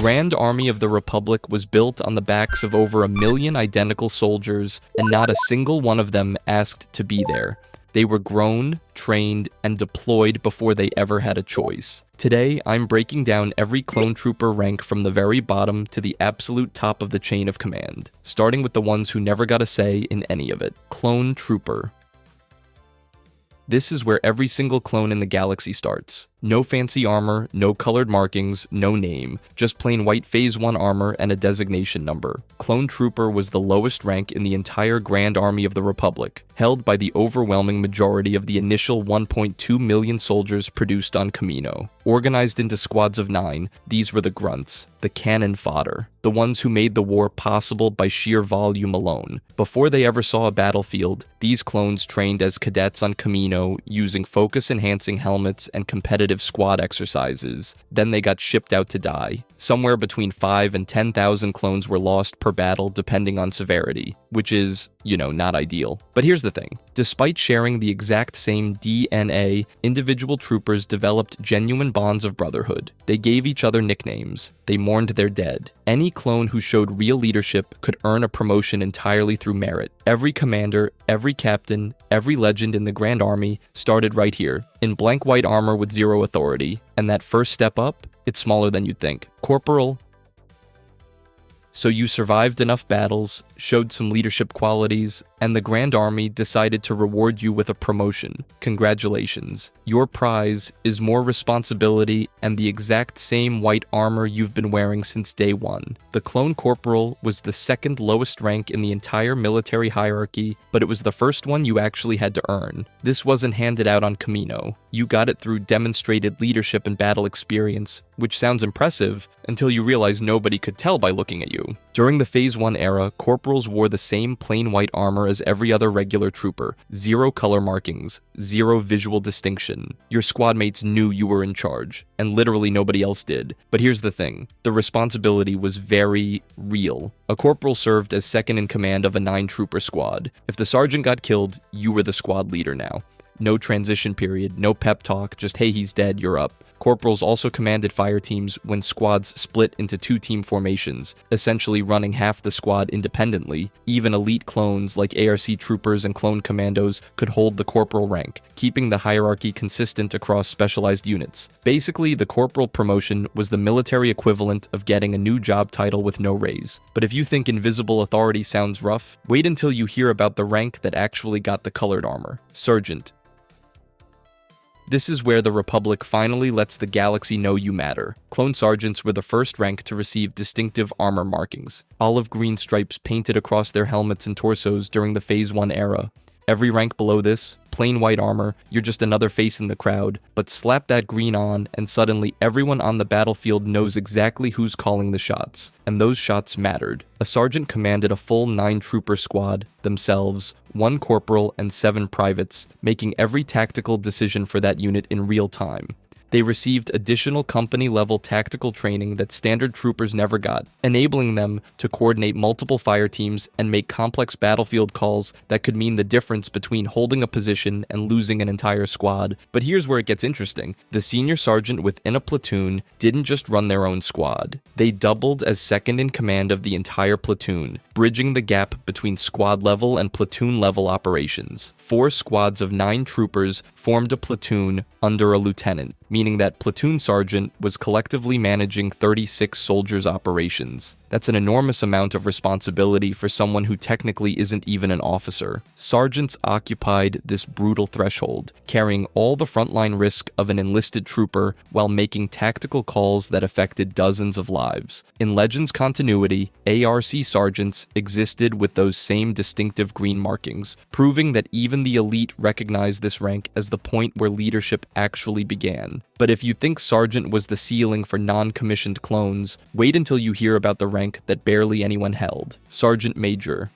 Grand Army of the Republic was built on the backs of over 1 million identical soldiers, and not a single one of them asked to be there. They were grown, trained, and deployed before they ever had a choice. Today, I'm breaking down every clone trooper rank from the very bottom to the absolute top of the chain of command, starting with the ones who never got a say in any of it. Clone Trooper. This is where every single clone in the galaxy starts. No fancy armor, no colored markings, no name, just plain white Phase 1 armor and a designation number. Clone Trooper was the lowest rank in the entire Grand Army of the Republic, held by the overwhelming majority of the initial 1.2 million soldiers produced on Kamino. Organized into squads of 9, these were the grunts, the cannon fodder, the ones who made the war possible by sheer volume alone. Before they ever saw a battlefield, these clones trained as cadets on Kamino using focus-enhancing helmets and competitive squad exercises. Then they got shipped out to die. Somewhere between 5 and 10,000 clones were lost per battle depending on severity, which is, not ideal. But here's the thing. Despite sharing the exact same DNA, individual troopers developed genuine bonds of brotherhood. They gave each other nicknames. They mourned their dead. Any clone who showed real leadership could earn a promotion entirely through merit. Every commander, every captain, every legend in the Grand Army started right here, in blank white armor with 0 authority. And that first step up, it's smaller than you'd think. Corporal. So you survived enough battles, showed some leadership qualities, and the Grand Army decided to reward you with a promotion. Congratulations. Your prize is more responsibility and the exact same white armor you've been wearing since day one. The Clone Corporal was the second lowest rank in the entire military hierarchy, but it was the first one you actually had to earn. This wasn't handed out on Kamino. You got it through demonstrated leadership and battle experience, which sounds impressive until you realize nobody could tell by looking at you. During the Phase 1 era, corporals wore the same plain white armor as every other regular trooper. 0 color markings, 0 visual distinction. Your squad mates knew you were in charge, and literally nobody else did. But here's the thing. The responsibility was very real. A corporal served as second in command of a 9-trooper squad. If the sergeant got killed, you were the squad leader now. No transition period, no pep talk, just hey, he's dead, you're up. Corporals also commanded fire teams when squads split into 2-team formations, essentially running half the squad independently. Even elite clones like ARC troopers and clone commandos could hold the corporal rank, keeping the hierarchy consistent across specialized units. Basically, the corporal promotion was the military equivalent of getting a new job title with no raise. But if you think invisible authority sounds rough, wait until you hear about the rank that actually got the colored armor. Sergeant. This is where the Republic finally lets the galaxy know you matter. Clone sergeants were the first rank to receive distinctive armor markings, olive green stripes painted across their helmets and torsos during the Phase 1 era. Every rank below this, plain white armor, you're just another face in the crowd, but slap that green on and suddenly everyone on the battlefield knows exactly who's calling the shots. And those shots mattered. A sergeant commanded a full 9-trooper squad, themselves, 1 corporal and 7 privates, making every tactical decision for that unit in real time. They received additional company-level tactical training that standard troopers never got, enabling them to coordinate multiple fire teams and make complex battlefield calls that could mean the difference between holding a position and losing an entire squad. But here's where it gets interesting. The senior sergeant within a platoon didn't just run their own squad. They doubled as second in command of the entire platoon, bridging the gap between squad-level and platoon-level operations. 4 squads of 9 troopers formed a platoon under a lieutenant, meaning that platoon sergeant was collectively managing 36 soldiers' operations. That's an enormous amount of responsibility for someone who technically isn't even an officer. Sergeants occupied this brutal threshold, carrying all the frontline risk of an enlisted trooper while making tactical calls that affected dozens of lives. In Legends continuity, ARC sergeants existed with those same distinctive green markings, proving that even the elite recognized this rank as the point where leadership actually began. But if you think sergeant was the ceiling for non-commissioned clones, wait until you hear about the rank that barely anyone held. Sergeant Major.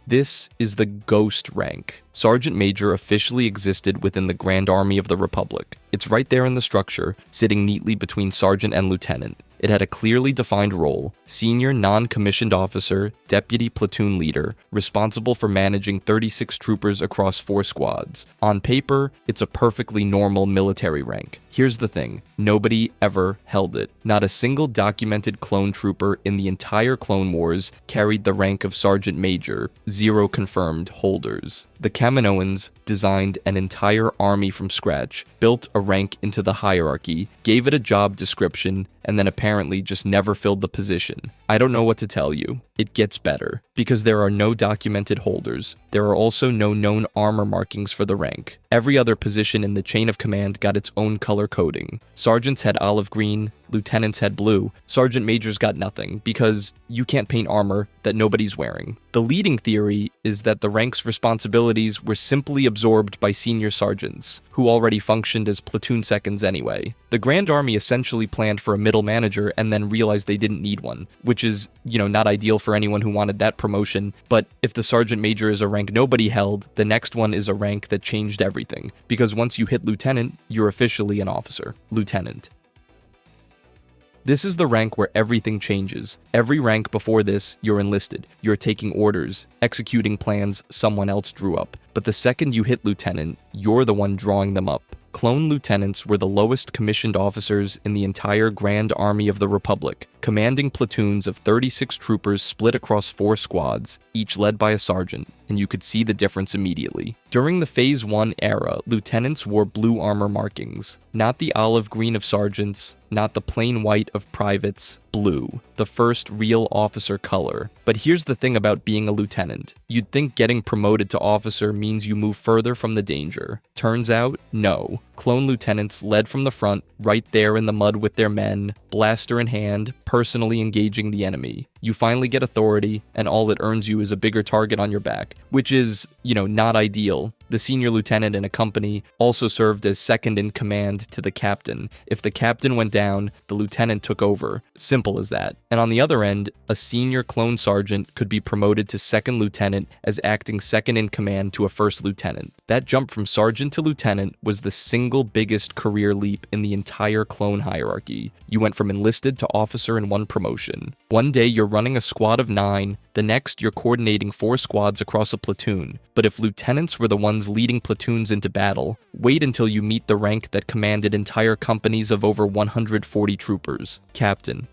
This is the Ghost rank. Sergeant Major officially existed within the Grand Army of the Republic. It's right there in the structure, sitting neatly between Sergeant and Lieutenant. It had a clearly defined role: senior non-commissioned officer, deputy platoon leader, responsible for managing 36 troopers across 4 squads. On paper, it's a perfectly normal military rank. Here's the thing, nobody ever held it. Not a single documented clone trooper in the entire Clone Wars carried the rank of Sergeant Major, 0 confirmed holders. The Kaminoans designed an entire army from scratch, built a rank into the hierarchy, gave it a job description, and then apparently just never filled the position. I don't know what to tell you. It gets better. Because there are no documented holders, there are also no known armor markings for the rank. Every other position in the chain of command got its own color coding. Sergeants had olive green, lieutenants had blue, sergeant majors got nothing, because you can't paint armor that nobody's wearing. The leading theory is that the rank's responsibilities were simply absorbed by senior sergeants, who already functioned as platoon seconds anyway. The Grand Army essentially planned for a middle manager and then realized they didn't need one, which is, not ideal for anyone who wanted that promotion, but if the sergeant major is a rank nobody held, the next one is a rank that changed everything, because once you hit lieutenant, you're officially an officer. Lieutenant. This is the rank where everything changes. Every rank before this, you're enlisted. You're taking orders, executing plans someone else drew up. But the second you hit lieutenant, you're the one drawing them up. Clone lieutenants were the lowest commissioned officers in the entire Grand Army of the Republic, commanding platoons of 36 troopers split across 4 squads, each led by a sergeant, and you could see the difference immediately. During the Phase 1 era, lieutenants wore blue armor markings, not the olive green of sergeants, not the plain white of privates, blue, the first real officer color. But here's the thing about being a lieutenant. You'd think getting promoted to officer means you move further from the danger. Turns out, no. Clone lieutenants led from the front, right there in the mud with their men, blaster in hand, personally engaging the enemy. You finally get authority, and all it earns you is a bigger target on your back, which is, not ideal. The senior lieutenant in a company also served as second in command to the captain. If the captain went down, the lieutenant took over. Simple as that. And on the other end, a senior clone sergeant could be promoted to second lieutenant as acting second in command to a first lieutenant. That jump from sergeant to lieutenant was the single biggest career leap in the entire clone hierarchy. You went from enlisted to officer in one promotion. One day you're running a squad of 9, the next you're coordinating 4 squads across a platoon. But if lieutenants were the ones leading platoons into battle, wait until you meet the rank that commanded entire companies of over 140 troopers. Captain.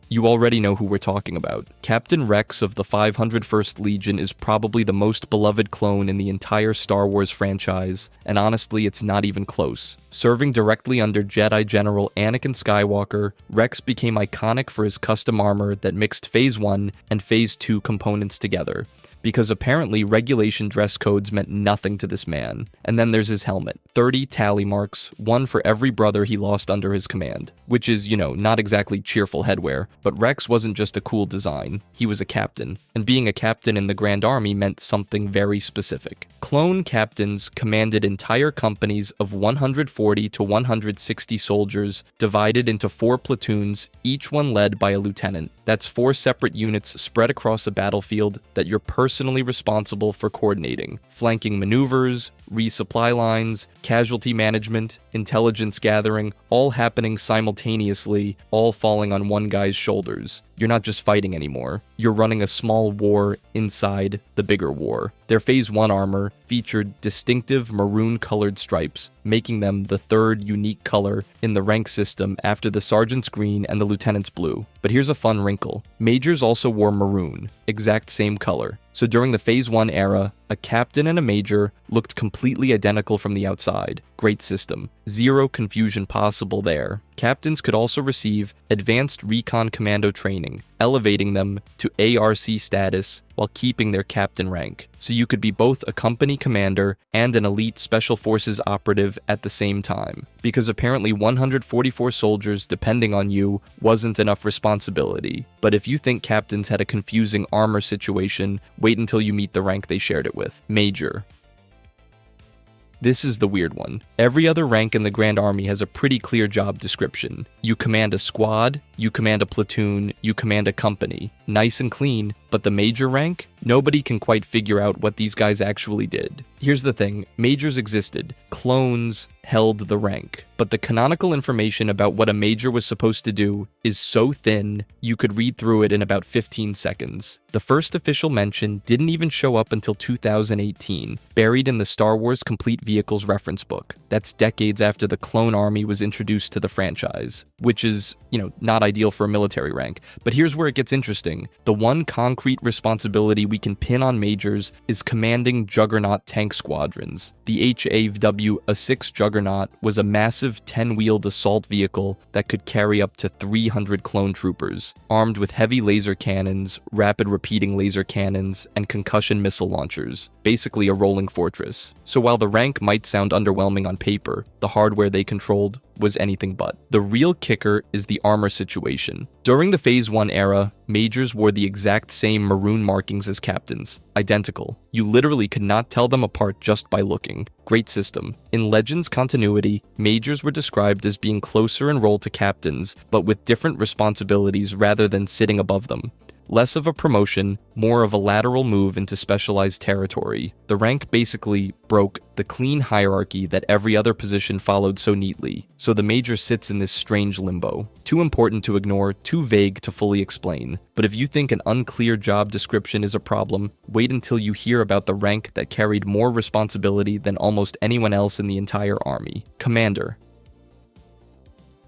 You already know who we're talking about. Captain Rex of the 501st Legion is probably the most beloved clone in the entire Star Wars franchise, and honestly, it's not even close. Serving directly under Jedi General Anakin Skywalker, Rex became iconic for his custom armor that mixed Phase 1 and Phase 2 components together, because apparently regulation dress codes meant nothing to this man. And then there's his helmet. 30 tally marks, 1 for every brother he lost under his command. Which is, not exactly cheerful headwear, but Rex wasn't just a cool design, he was a captain. And being a captain in the Grand Army meant something very specific. Clone captains commanded entire companies of 140 to 160 soldiers, divided into 4 platoons, each one led by a lieutenant. That's 4 separate units spread across a battlefield that you're personally responsible for coordinating, flanking maneuvers, resupply lines, casualty management, intelligence gathering, all happening simultaneously, all falling on one guy's shoulders. You're not just fighting anymore. You're running a small war inside the bigger war. Their Phase 1 armor featured distinctive maroon-colored stripes, making them the 3rd unique color in the rank system after the sergeant's green and the lieutenant's blue. But here's a fun wrinkle. Majors also wore maroon, exact same color. So during the Phase 1 era, a captain and a major looked completely identical from the outside. Great system. 0 confusion possible there. Captains could also receive Advanced Recon Commando training, elevating them to ARC status while keeping their captain rank. So you could be both a company commander and an elite Special Forces operative at the same time. Because apparently 144 soldiers depending on you wasn't enough responsibility. But if you think captains had a confusing armor situation, wait until you meet the rank they shared it with. Major. This is the weird one. Every other rank in the Grand Army has a pretty clear job description. You command a squad, you command a platoon, you command a company. nice and clean, but the major rank? Nobody can quite figure out what these guys actually did. Here's the thing, majors existed, clones held the rank, but the canonical information about what a major was supposed to do is so thin, you could read through it in about 15 seconds. The first official mention didn't even show up until 2018, buried in the Star Wars Complete Vehicles reference book. That's decades after the Clone Army was introduced to the franchise, which is, not ideal for a military rank. But here's where it gets interesting. The one concrete responsibility we can pin on majors is commanding Juggernaut tank squadrons. The HAW-6 Juggernaut was a massive 10-wheeled assault vehicle that could carry up to 300 clone troopers, armed with heavy laser cannons, rapid repeating laser cannons, and concussion missile launchers, basically a rolling fortress. So while the rank might sound underwhelming on paper, the hardware they controlled was anything but. The real kicker is the armor situation. During the Phase 1 era, majors wore the exact same maroon markings as captains. Identical. You literally could not tell them apart just by looking. Great system. In Legends continuity, majors were described as being closer in role to captains, but with different responsibilities rather than sitting above them. Less of a promotion, more of a lateral move into specialized territory. The rank basically broke the clean hierarchy that every other position followed so neatly, so the major sits in this strange limbo. Too important to ignore, too vague to fully explain. But if you think an unclear job description is a problem, wait until you hear about the rank that carried more responsibility than almost anyone else in the entire army. Commander.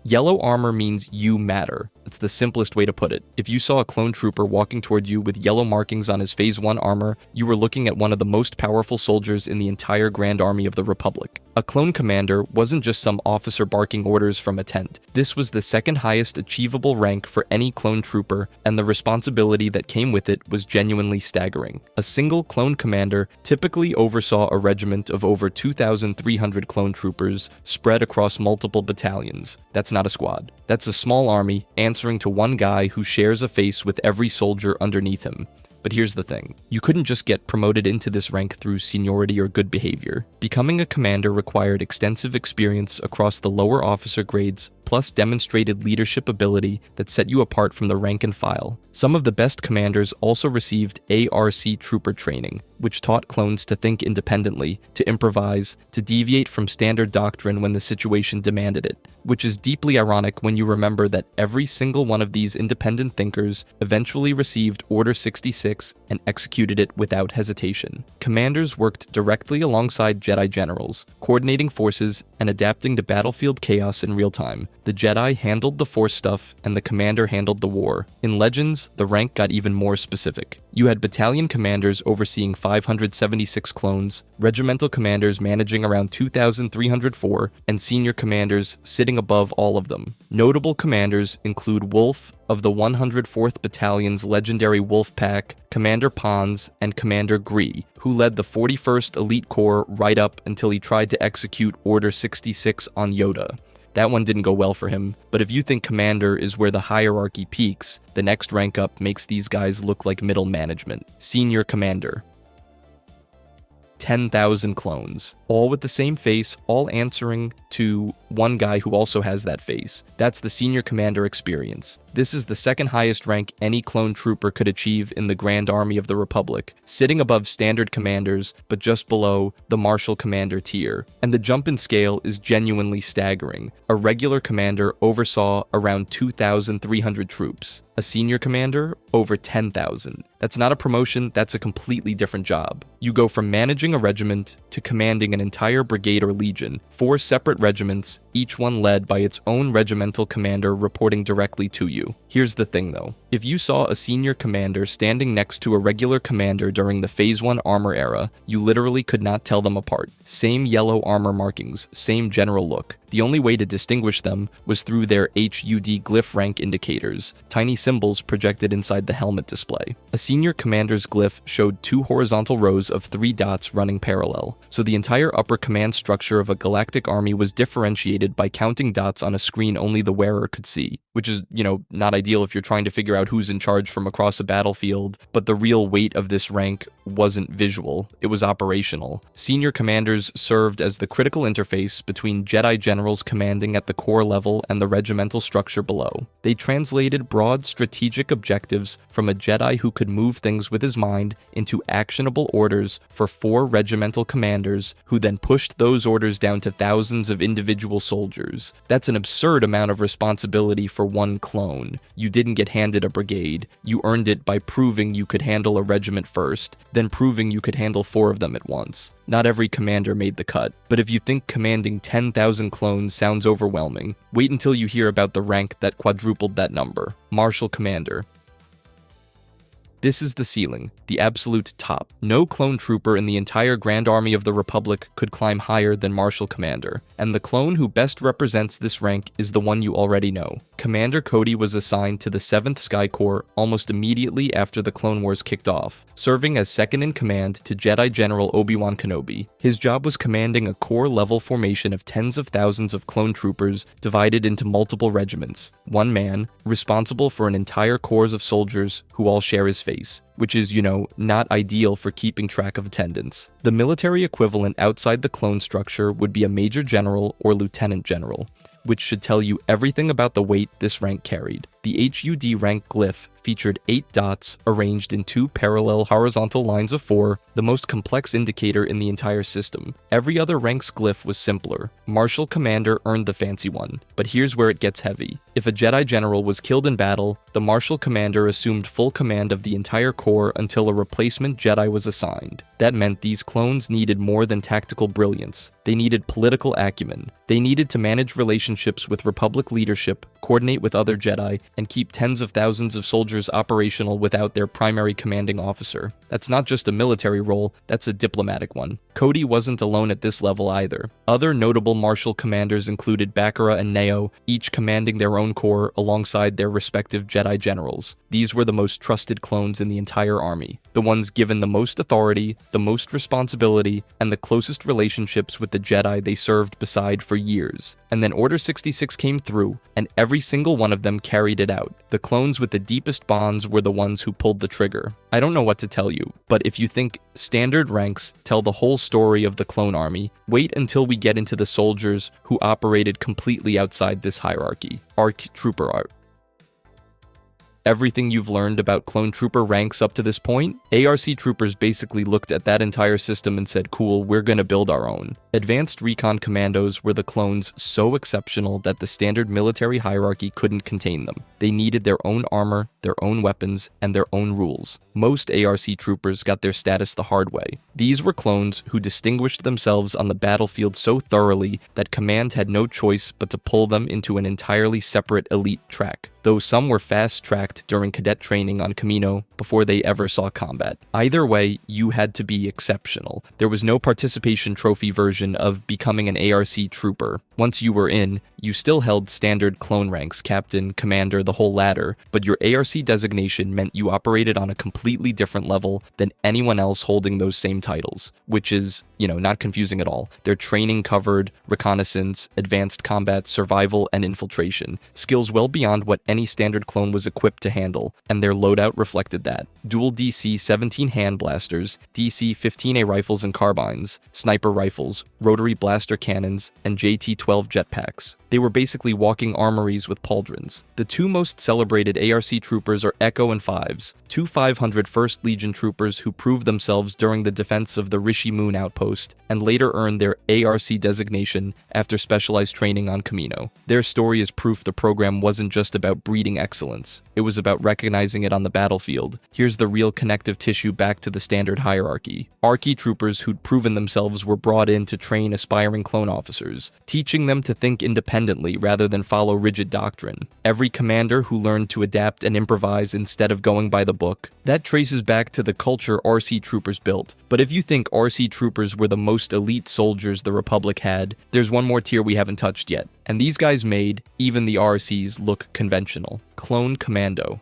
Yellow armor means you matter. It's the simplest way to put it. If you saw a clone trooper walking toward you with yellow markings on his Phase 1 armor, you were looking at one of the most powerful soldiers in the entire Grand Army of the Republic. A clone commander wasn't just some officer barking orders from a tent. This was the second highest achievable rank for any clone trooper, and the responsibility that came with it was genuinely staggering. A single clone commander typically oversaw a regiment of over 2,300 clone troopers spread across multiple battalions. That's not a squad. That's a small army answering to one guy who shares a face with every soldier underneath him. But here's the thing, you couldn't just get promoted into this rank through seniority or good behavior. Becoming a commander required extensive experience across the lower officer grades, plus demonstrated leadership ability that set you apart from the rank and file. Some of the best commanders also received ARC trooper training, which taught clones to think independently, to improvise, to deviate from standard doctrine when the situation demanded it, which is deeply ironic when you remember that every single one of these independent thinkers eventually received Order 66 and executed it without hesitation. Commanders worked directly alongside Jedi generals, coordinating forces and adapting to battlefield chaos in real time. The Jedi handled the Force stuff, and the commander handled the war. In Legends, the rank got even more specific. You had battalion commanders overseeing 576 clones, regimental commanders managing around 2,304, and senior commanders sitting above all of them. Notable commanders include Wolf of the 104th Battalion's legendary Wolf Pack, Commander Pons, and Commander Gree, who led the 41st Elite Corps right up until he tried to execute Order 66 on Yoda. That one didn't go well for him, but if you think Commander is where the hierarchy peaks, the next rank up makes these guys look like middle management. Senior Commander. 10,000 clones, all with the same face, all answering to one guy who also has that face. That's the Senior Commander experience. This is the second highest rank any clone trooper could achieve in the Grand Army of the Republic, sitting above standard commanders, but just below the Marshal Commander tier. And the jump in scale is genuinely staggering. A regular commander oversaw around 2,300 troops. A senior commander, over 10,000. That's not a promotion, that's a completely different job. You go from managing a regiment to commanding an entire brigade or legion, 4 separate regiments, each one led by its own regimental commander reporting directly to you. Here's the thing though, if you saw a senior commander standing next to a regular commander during the Phase 1 armor era, you literally could not tell them apart. Same yellow armor markings, same general look. The only way to distinguish them was through their HUD glyph rank indicators, tiny symbols projected inside the helmet display. A senior commander's glyph showed 2 horizontal rows of 3 dots running parallel, so the entire upper command structure of a galactic army was differentiated by counting dots on a screen only the wearer could see, which is, not ideal if you're trying to figure out who's in charge from across a battlefield, but the real weight of this rank wasn't visual, it was operational. Senior commanders served as the critical interface between Jedi generals generals commanding at the corps level and the regimental structure below. They translated broad strategic objectives from a Jedi who could move things with his mind into actionable orders for 4 regimental commanders who then pushed those orders down to thousands of individual soldiers. That's an absurd amount of responsibility for one clone. You didn't get handed a brigade. You earned it by proving you could handle a regiment first, then proving you could handle 4 of them at once. Not every commander made the cut, but if you think commanding 10,000 clones sounds overwhelming, wait until you hear about the rank that quadrupled that number: Marshal Commander. This is the ceiling, the absolute top. No clone trooper in the entire Grand Army of the Republic could climb higher than Marshal Commander, and the clone who best represents this rank is the one you already know. Commander Cody was assigned to the 7th Sky Corps almost immediately after the Clone Wars kicked off, serving as second in command to Jedi General Obi-Wan Kenobi. His job was commanding a corps-level formation of tens of thousands of clone troopers divided into multiple regiments. One man, responsible for an entire corps of soldiers who all share his face, which is, not ideal for keeping track of attendance. The military equivalent outside the clone structure would be a major general or lieutenant general, which should tell you everything about the weight this rank carried. The HUD rank glyph featured 8 dots arranged in 2 parallel horizontal lines of 4, the most complex indicator in the entire system. Every other rank's glyph was simpler. Marshal Commander earned the fancy one, but here's where it gets heavy. If a Jedi general was killed in battle, the Marshal Commander assumed full command of the entire corps until a replacement Jedi was assigned. That meant these clones needed more than tactical brilliance. They needed political acumen. They needed to manage relationships with Republic leadership, coordinate with other Jedi, and keep tens of thousands of soldiers operational without their primary commanding officer. That's not just a military role, that's a diplomatic one. Cody wasn't alone at this level either. Other notable Marshal commanders included Bakara and Neo, each commanding their own corps alongside their respective Jedi generals. These were the most trusted clones in the entire army, the ones given the most authority, the most responsibility, and the closest relationships with the Jedi they served beside for years. And then Order 66 came through, and every single one of them carried it out. The clones with the deepest bonds were the ones who pulled the trigger. I don't know what to tell you, but if you think standard ranks tell the whole story of the clone army, wait until we get into the soldiers who operated completely outside this hierarchy. ARC Trooper Art. Everything you've learned about clone trooper ranks up to this point, ARC troopers basically looked at that entire system and said, cool, we're gonna build our own. Advanced Recon Commandos were the clones so exceptional that the standard military hierarchy couldn't contain them. They needed their own armor, their own weapons, and their own rules. Most ARC troopers got their status the hard way. These were clones who distinguished themselves on the battlefield so thoroughly that command had no choice but to pull them into an entirely separate elite track, though some were fast-tracked during cadet training on Kamino before they ever saw combat. Either way, you had to be exceptional. There was no participation trophy version of becoming an ARC trooper. Once you were in, you still held standard clone ranks, captain, commander, the whole ladder, but your ARC designation meant you operated on a completely different level than anyone else holding those same titles, which is, not confusing at all. Their training covered reconnaissance, advanced combat, survival, and infiltration, skills well beyond what any standard clone was equipped to handle, and their loadout reflected that. Dual DC-17 hand blasters, DC-15A rifles and carbines, sniper rifles, rotary blaster cannons, and JT-12 jetpacks. They were basically walking armories with pauldrons. The 2 most celebrated ARC troopers are Echo and Fives, 2 500 1st Legion troopers who proved themselves during the defense of the Rishi Moon outpost, and later earned their ARC designation after specialized training on Kamino. Their story is proof the program wasn't just about breeding excellence, it was about recognizing it on the battlefield. Here's the real connective tissue back to the standard hierarchy. ARC troopers who'd proven themselves were brought in to train aspiring clone officers, teaching them to think independently rather than follow rigid doctrine. Every commander who learned to adapt and improvise instead of going by the book. That traces back to the culture RC troopers built. But if you think RC troopers were the most elite soldiers the Republic had, there's one more tier we haven't touched yet. And these guys made even the RCs look conventional. Clone Commando.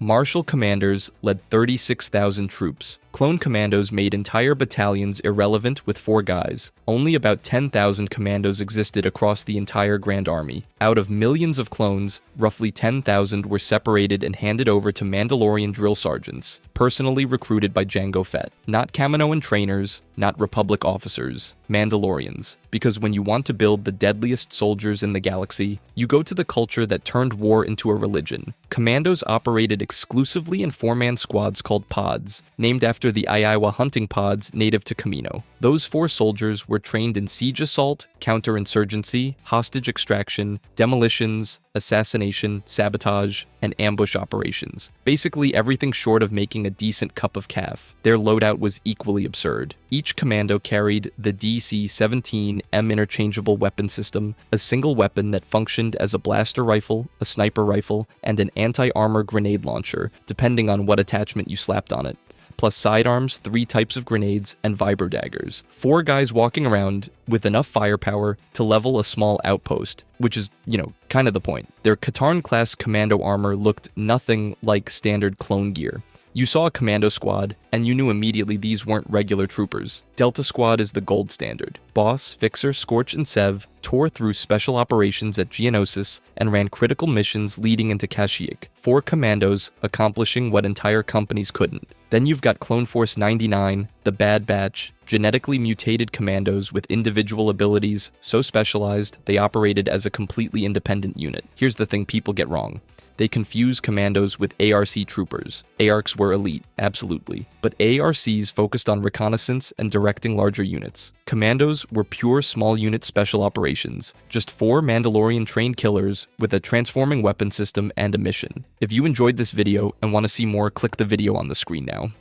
Marshal commanders led 36,000 troops. Clone commandos made entire battalions irrelevant with 4 guys. Only about 10,000 commandos existed across the entire Grand Army. Out of millions of clones, roughly 10,000 were separated and handed over to Mandalorian drill sergeants, personally recruited by Jango Fett. Not Kaminoan trainers, not Republic officers. Mandalorians. Because when you want to build the deadliest soldiers in the galaxy, you go to the culture that turned war into a religion. Commandos operated exclusively in four-man squads called pods, named after the Iowa hunting pods native to Camino. Those 4 soldiers were trained in siege assault, counterinsurgency, hostage extraction, demolitions, assassination, sabotage, and ambush operations. Basically everything short of making a decent cup of calf. Their loadout was equally absurd. Each commando carried the DC-17M interchangeable weapon system, a single weapon that functioned as a blaster rifle, a sniper rifle, and an anti-armor grenade launcher, depending on what attachment you slapped on it, plus sidearms, 3 types of grenades, and vibro daggers. 4 guys walking around with enough firepower to level a small outpost, which is, kind of the point. Their Katarn-class commando armor looked nothing like standard clone gear. You saw a commando squad, and you knew immediately these weren't regular troopers. Delta Squad is the gold standard. Boss, Fixer, Scorch, and Sev tore through special operations at Geonosis and ran critical missions leading into Kashyyyk. 4 commandos accomplishing what entire companies couldn't. Then you've got Clone Force 99, the Bad Batch, genetically mutated commandos with individual abilities so specialized they operated as a completely independent unit. Here's the thing people get wrong. They confuse commandos with ARC troopers. ARCs were elite, absolutely, but ARCs focused on reconnaissance and directing larger units. Commandos were pure small unit special operations, just 4 Mandalorian-trained killers with a transforming weapon system and a mission. If you enjoyed this video and want to see more, click the video on the screen now.